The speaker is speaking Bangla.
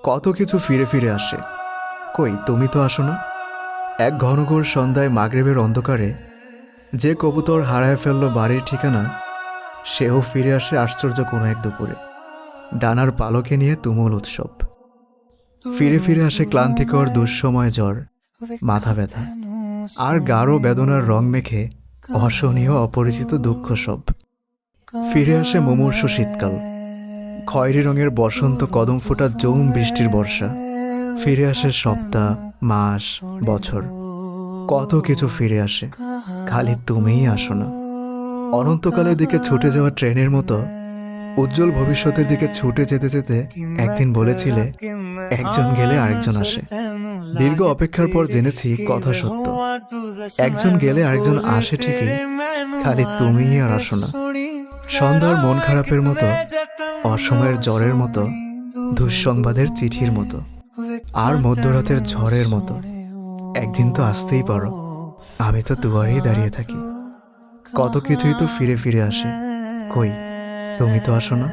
কত কিছু ফিরে ফিরে আসে, কই তুমি তো আসো না। এক ঘনঘোর সন্ধ্যায় মাগরিবের অন্ধকারে যে কবুতর হারায় ফেলল বাড়ির ঠিকানা, সেও ফিরে আসে আশ্চর্য কোনো এক দুপুরে, ডানার পালকে নিয়ে তুমুল উৎসব। ফিরে ফিরে আসে ক্লান্তিকর দুঃসময় জ্বর, মাথা ব্যথা আর গাঢ় বেদনার রং মেখে অসহনীয় অপরিচিত দুঃখ সব। ফিরে আসে মুমূর্ষু শীতকাল, খয়েরি রঙের বসন্ত কদম ফোটা জৌম বৃষ্টির বর্ষা। ফিরে আসে সপ্তাহ, মাস, বছর, কত কিছু ফিরে আসে, খালি তুমিই আসো না। অনন্তকালের দিকে ছুটে যাওয়া ট্রেনের মতো উজ্জ্বল ভবিষ্যতের দিকে ছুটে যেতে যেতে একদিন বলেছিলে, একজন গেলে আরেকজন আসে। দীর্ঘ অপেক্ষার পর জেনেছি কথা সত্য, একজন গেলে আরেকজন আসে ঠিকই, খালি তুমিই আর আসো না। সন্ধ্যার মন খারাপের মতো, অসময়ের জ্বরের মতো, দুঃসংবাদের চিঠির মতো, আর মধ্যরাতের ঝড়ের মতো। একদিন তো আসতেই পারো, আমি তো দুয়ারেই দাঁড়িয়ে থাকি। কত কিছুই তো ফিরে ফিরে আসে, কই তুমি তো আসো না।